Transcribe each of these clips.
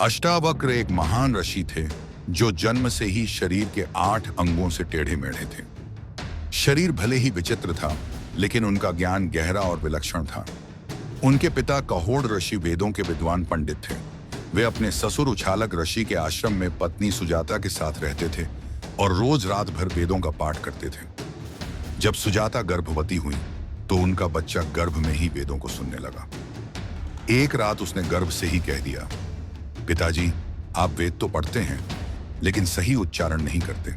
अष्टावक्र एक महान ऋषि थे जो जन्म से ही शरीर के 8 अंगों से टेढ़े मेढ़े थे। शरीर भले ही विचित्र था, लेकिन उनका ज्ञान गहरा और विलक्षण था। उनके पिता कहोड़ ऋषि वेदों के विद्वान पंडित थे। वे अपने ससुर उछालक ऋषि के आश्रम में पत्नी सुजाता के साथ रहते थे और रोज रात भर वेदों का पाठ करते थे। जब सुजाता गर्भवती हुई तो उनका बच्चा गर्भ में ही वेदों को सुनने लगा। एक रात उसने गर्भ से ही कह दिया, पिताजी, आप वेद तो पढ़ते हैं लेकिन सही उच्चारण नहीं करते।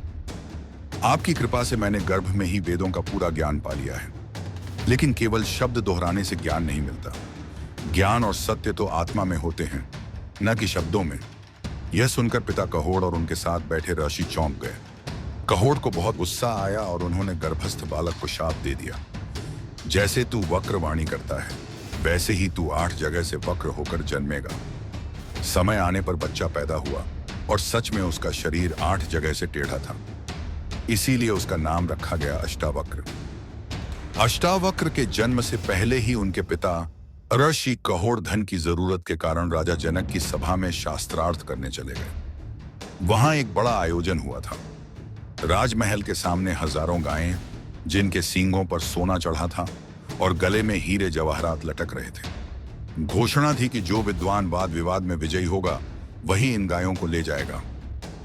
आपकी कृपा से मैंने गर्भ में ही वेदों का पूरा ज्ञान पा लिया है, लेकिन केवल शब्द दोहराने से ज्ञान नहीं मिलता। ज्ञान और सत्य तो आत्मा में होते हैं, न कि शब्दों में। यह सुनकर पिता कहोड़ और उनके साथ बैठे ऋषि चौंक गए। कहोड़ को बहुत गुस्सा आया और उन्होंने गर्भस्थ बालक को शाप दे दिया, जैसे तू वक्र वाणी करता है वैसे ही तू 8 जगह से वक्र होकर जन्मेगा। समय आने पर बच्चा पैदा हुआ और सच में उसका शरीर 8 जगह से टेढ़ा था। इसीलिए उसका नाम रखा गया अष्टावक्र। अष्टावक्र के जन्म से पहले ही उनके पिता ऋषि कहोड़ धन की जरूरत के कारण राजा जनक की सभा में शास्त्रार्थ करने चले गए। वहां एक बड़ा आयोजन हुआ था। राजमहल के सामने हजारों गायें, जिनके सींगों पर सोना चढ़ा था और गले में हीरे जवाहरात लटक रहे थे। घोषणा थी कि जो विद्वान वाद विवाद में विजयी होगा वही इन गायों को ले जाएगा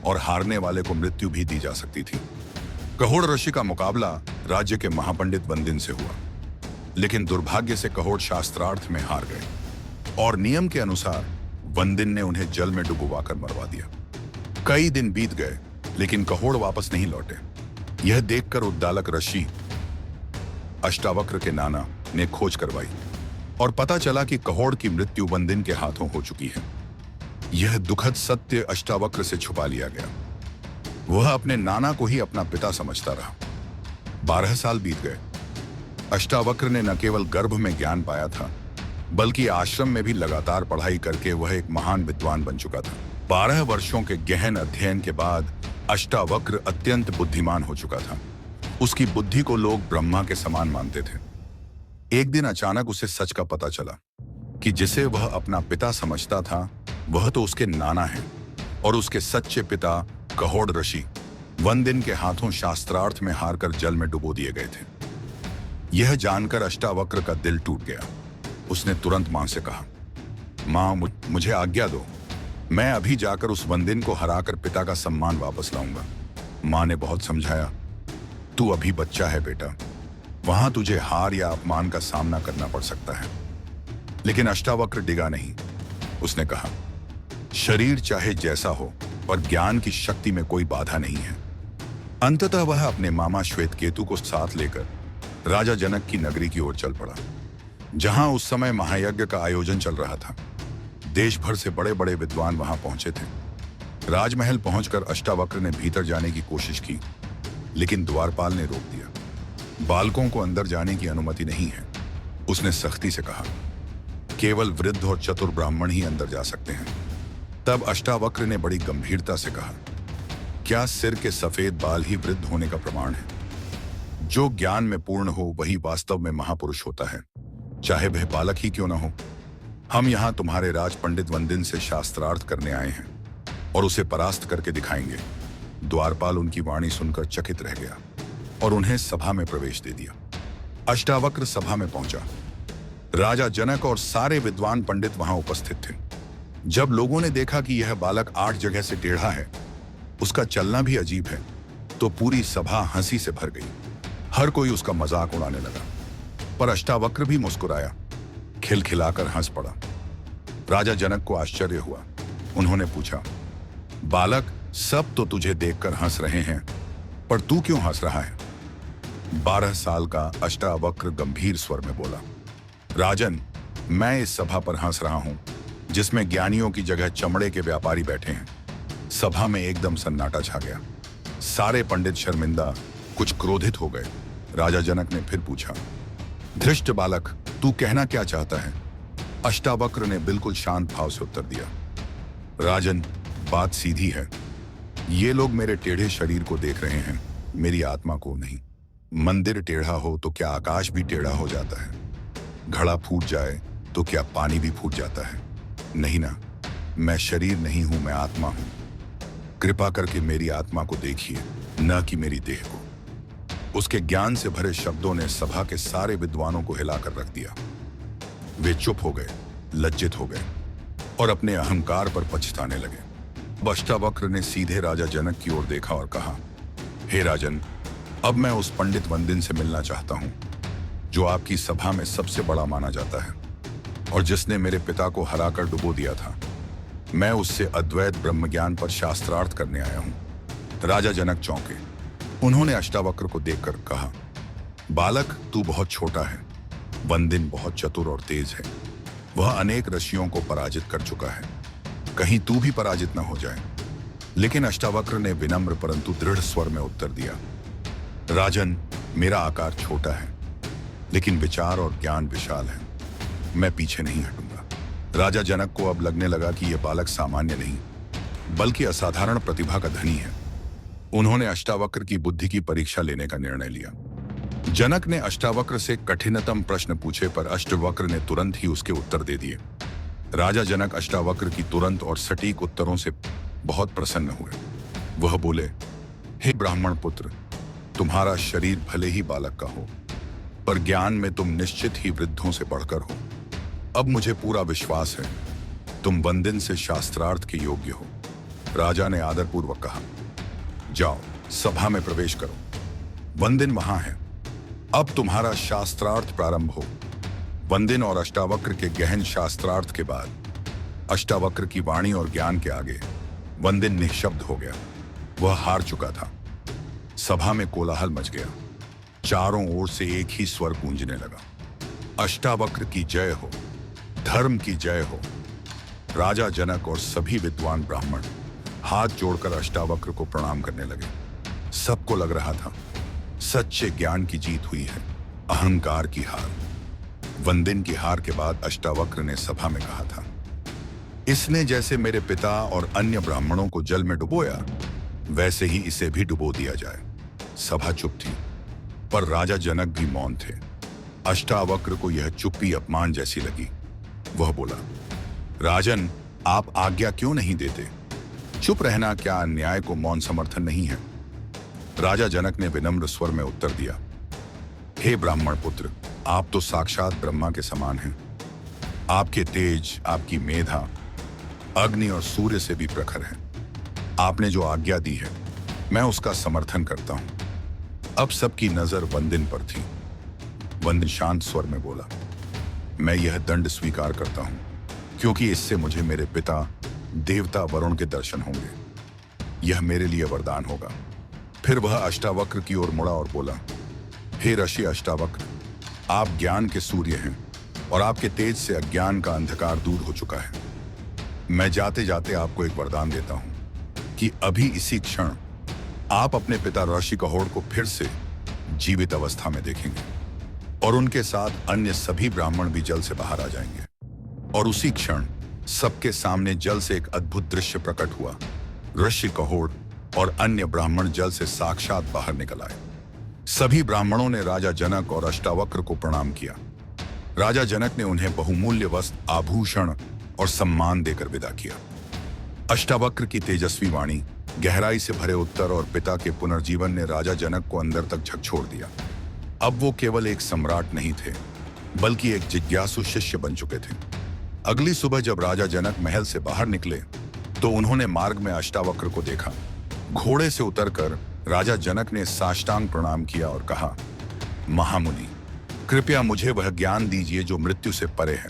और हारने वाले को मृत्यु भी दी जा सकती थी। कहोड़ ऋषि का मुकाबला राज्य के महापंडित वंदिन से हुआ, लेकिन दुर्भाग्य से कहोड़ शास्त्रार्थ में हार गए और नियम के अनुसार वंदिन ने उन्हें जल में डुबोकर मरवा दिया। कई दिन बीत गए लेकिन कहोड़ वापस नहीं लौटे। यह देखकर उद्दालक ऋषि अष्टावक्र के नाना ने खोज करवाई और पता चला कि कहोड़ की मृत्यु वंदिन के हाथों हो चुकी है। यह दुखद सत्य अष्टावक्र से छुपा लिया गया। वह अपने नाना को ही अपना पिता समझता रहा। 12 साल बीत गए। अष्टावक्र ने न केवल गर्भ में ज्ञान पाया था, बल्कि आश्रम में भी लगातार पढ़ाई करके वह एक महान विद्वान बन चुका था। 12 वर्षों के गहन अध्ययन के बाद अष्टावक्र अत्यंत बुद्धिमान हो चुका था। उसकी बुद्धि को लोग ब्रह्मा के समान मानते थे। एक दिन अचानक उसे सच का पता चला कि जिसे वह अपना पिता समझता था वह तो उसके नाना है और उसके सच्चे पिता कहोड़ ऋषि वंदिन के हाथों शास्त्रार्थ में हारकर जल में डुबो दिए गए थे। यह जानकर अष्टावक्र का दिल टूट गया। उसने तुरंत मां से कहा, मां, मुझे आज्ञा दो, मैं अभी जाकर उस वंदिन को हराकर पिता का सम्मान वापस लाऊंगा। मां ने बहुत समझाया, तू अभी बच्चा है बेटा, वहां तुझे हार या अपमान का सामना करना पड़ सकता है। लेकिन अष्टावक्र डिगा नहीं। उसने कहा, शरीर चाहे जैसा हो पर ज्ञान की शक्ति में कोई बाधा नहीं है। अंततः वह अपने मामा श्वेतकेतु को साथ लेकर राजा जनक की नगरी की ओर चल पड़ा, जहां उस समय महायज्ञ का आयोजन चल रहा था। देश भर से बड़े बड़े विद्वान वहां पहुंचे थे। राजमहल पहुंचकर अष्टावक्र ने भीतर जाने की कोशिश की, लेकिन द्वारपाल ने रोक दिया। बालकों को अंदर जाने की अनुमति नहीं है, उसने सख्ती से कहा। केवल वृद्ध और चतुर ब्राह्मण ही अंदर जा सकते हैं। तब अष्टावक्र ने बड़ी गंभीरता से कहा, क्या सिर के सफेद बाल ही वृद्ध होने का प्रमाण है? जो ज्ञान में पूर्ण हो वही वास्तव में महापुरुष होता है, चाहे वह बालक ही क्यों न हो। हम यहाँ तुम्हारे राज पंडित वंदिन से शास्त्रार्थ करने आए हैं और उसे परास्त करके दिखाएंगे। द्वारपाल उनकी वाणी सुनकर चकित रह गया और उन्हें सभा में प्रवेश दे दिया। अष्टावक्र सभा में पहुंचा। राजा जनक और सारे विद्वान पंडित वहां उपस्थित थे। जब लोगों ने देखा कि यह बालक 8 जगह से टेढ़ा है, उसका चलना भी अजीब है, तो पूरी सभा हंसी से भर गई। हर कोई उसका मजाक उड़ाने लगा, पर अष्टावक्र भी मुस्कुराया, खिलखिलाकर हंस पड़ा। राजा जनक को आश्चर्य हुआ। उन्होंने पूछा, बालक, सब तो तुझे देखकर हंस रहे हैं, पर तू क्यों हंस रहा है? 12 साल का अष्टावक्र गंभीर स्वर में बोला, राजन, मैं इस सभा पर हंस रहा हूं जिसमें ज्ञानियों की जगह चमड़े के व्यापारी बैठे हैं। सभा में एकदम सन्नाटा छा गया। सारे पंडित शर्मिंदा, कुछ क्रोधित हो गए। राजा जनक ने फिर पूछा, धृष्ट बालक, तू कहना क्या चाहता है? अष्टावक्र ने बिल्कुल शांत भाव से उत्तर दिया, राजन, बात सीधी है। ये लोग मेरे टेढ़े शरीर को देख रहे हैं, मेरी आत्मा को नहीं। मंदिर टेढ़ा हो तो क्या आकाश भी टेढ़ा हो जाता है? घड़ा फूट जाए तो क्या पानी भी फूट जाता है? नहीं ना। मैं शरीर नहीं हूं, मैं आत्मा हूं। कृपा करके मेरी आत्मा को देखिए, न कि मेरी देह को। उसके ज्ञान से भरे शब्दों ने सभा के सारे विद्वानों को हिलाकर रख दिया। वे चुप हो गए, लज्जित हो गए और अपने अहंकार पर पछताने लगे। अष्टावक्र ने सीधे राजा जनक की ओर देखा और कहा, हे राजन, अब मैं उस पंडित वंदिन से मिलना चाहता हूं जो आपकी सभा में सबसे बड़ा माना जाता है और जिसने मेरे पिता को हराकर डुबो दिया था। मैं उससे अद्वैत ब्रह्मज्ञान पर शास्त्रार्थ करने आया हूं। राजा जनक चौंके। उन्होंने अष्टावक्र को देखकर कहा, बालक, तू बहुत छोटा है। वंदिन बहुत चतुर और तेज है। वह अनेक ऋषियों को पराजित कर चुका है। कहीं तू भी पराजित न हो जाए। लेकिन अष्टावक्र ने विनम्र परंतु दृढ़ स्वर में उत्तर दिया, राजन, मेरा आकार छोटा है लेकिन विचार और ज्ञान विशाल है। मैं पीछे नहीं हटूंगा। राजा जनक को अब लगने लगा कि यह बालक सामान्य नहीं बल्कि असाधारण प्रतिभा का धनी है। उन्होंने अष्टावक्र की बुद्धि की परीक्षा लेने का निर्णय लिया। जनक ने अष्टावक्र से कठिनतम प्रश्न पूछे पर अष्टावक्र ने तुरंत ही उसके उत्तर दे दिए। राजा जनक अष्टावक्र की तुरंत और सटीक उत्तरों से बहुत प्रसन्न हुए। वह बोले, हे ब्राह्मण पुत्र, तुम्हारा शरीर भले ही बालक का हो पर ज्ञान में तुम निश्चित ही वृद्धों से बढ़कर हो। अब मुझे पूरा विश्वास है तुम वंदिन से शास्त्रार्थ के योग्य हो। राजा ने आदरपूर्वक कहा, जाओ, सभा में प्रवेश करो। वंदिन वहां है। अब तुम्हारा शास्त्रार्थ प्रारंभ हो। वंदिन और अष्टावक्र के गहन शास्त्रार्थ के बाद अष्टावक्र की वाणी और ज्ञान के आगे वंदिन निःशब्द हो गया। वह हार चुका था। सभा में कोलाहल मच गया। चारों ओर से एक ही स्वर गूंजने लगा, अष्टावक्र की जय हो, धर्म की जय हो। राजा जनक और सभी विद्वान ब्राह्मण हाथ जोड़कर अष्टावक्र को प्रणाम करने लगे। सबको लग रहा था सच्चे ज्ञान की जीत हुई है, अहंकार की हार। वंदिन की हार के बाद अष्टावक्र ने सभा में कहा था, इसने जैसे मेरे पिता और अन्य ब्राह्मणों को जल में डुबोया वैसे ही इसे भी डुबो दिया जाए। सभा चुप थी पर राजा जनक भी मौन थे। अष्टावक्र को यह चुप्पी अपमान जैसी लगी। वह बोला, राजन, आप आज्ञा क्यों नहीं देते? चुप रहना क्या अन्याय को मौन समर्थन नहीं है? राजा जनक ने विनम्र स्वर में उत्तर दिया, हे ब्राह्मण पुत्र, आप तो साक्षात ब्रह्मा के समान हैं। आपके तेज, आपकी मेधा अग्नि और सूर्य से भी प्रखर है। आपने जो आज्ञा दी है मैं उसका समर्थन करता हूं। अब सबकी नजर वंदिन पर थी। वंदिन शांत स्वर में बोला, मैं यह दंड स्वीकार करता हूं क्योंकि इससे मुझे मेरे पिता देवता वरुण के दर्शन होंगे। यह मेरे लिए वरदान होगा। फिर वह अष्टावक्र की ओर मुड़ा और बोला, हे ऋषि अष्टावक्र, आप ज्ञान के सूर्य हैं और आपके तेज से अज्ञान का अंधकार दूर हो चुका है। मैं जाते जाते आपको एक वरदान देता हूं कि अभी इसी क्षण आप अपने पिता ऋषि कहोड़ को फिर से जीवित अवस्था में देखेंगे और उनके साथ अन्य सभी ब्राह्मण भी जल से बाहर आ जाएंगे। और उसी क्षण सबके सामने जल से एक अद्भुत दृश्य प्रकट हुआ। ऋषि कहोड़ और अन्य ब्राह्मण जल से साक्षात बाहर निकल आए। सभी ब्राह्मणों ने राजा जनक और अष्टावक्र को प्रणाम किया। राजा जनक ने उन्हें बहुमूल्य वस्त्र, आभूषण और सम्मान देकर विदा किया। अष्टावक्र की तेजस्वी वाणी, गहराई से भरे उत्तर और पिता के पुनर्जीवन ने राजा जनक को अंदर तक झकझोर दिया। अब वो केवल एक सम्राट नहीं थे बल्कि एक जिज्ञासु शिष्य बन चुके थे। अगली सुबह जब राजा जनक महल से बाहर निकले तो उन्होंने मार्ग में अष्टावक्र को देखा। घोड़े से उतरकर राजा जनक ने साष्टांग प्रणाम किया और कहा, महामुनि, कृपया मुझे वह ज्ञान दीजिए जो मृत्यु से परे है,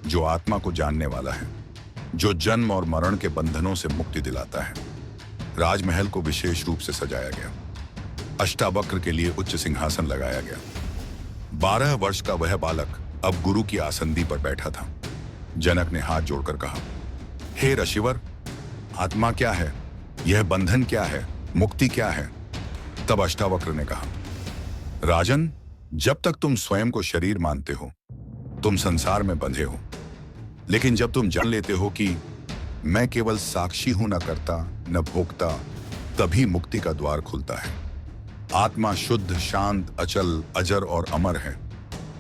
जो आत्मा को जानने वाला है, जो जन्म और मरण के बंधनों से मुक्ति दिलाता है। राजमहल को विशेष रूप से सजाया गया। अष्टावक्र के लिए उच्च सिंहासन लगाया गया। 12 वर्ष का वह बालक अब गुरु की आसंदी पर बैठा था। जनक ने हाथ जोड़कर कहा, हे ऋषिवर, आत्मा क्या है? यह बंधन क्या है? मुक्ति क्या है? तब अष्टावक्र ने कहा, राजन, जब तक तुम स्वयं को शरीर मानते हो तुम संसार में बंधे हो, लेकिन जब तुम जान लेते हो कि मैं केवल साक्षी हूं, न करता न भोगता, तभी मुक्ति का द्वार खुलता है। आत्मा शुद्ध, शांत, अचल, अजर और अमर है।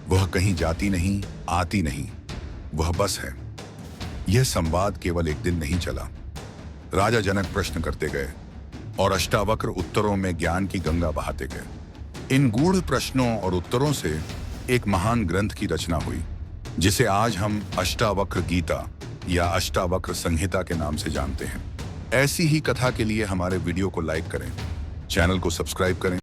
वह कहीं जाती नहीं, आती नहीं, वह बस है। यह संवाद केवल एक दिन नहीं चला। राजा जनक प्रश्न करते गए और अष्टावक्र उत्तरों में ज्ञान की गंगा बहाते गए। इन गूढ़ प्रश्नों और उत्तरों से एक महान ग्रंथ की रचना हुई, जिसे आज हम अष्टावक्र गीता या अष्टावक्र संहिता के नाम से जानते हैं। ऐसी ही कथा के लिए हमारे वीडियो को लाइक करें, चैनल को सब्सक्राइब करें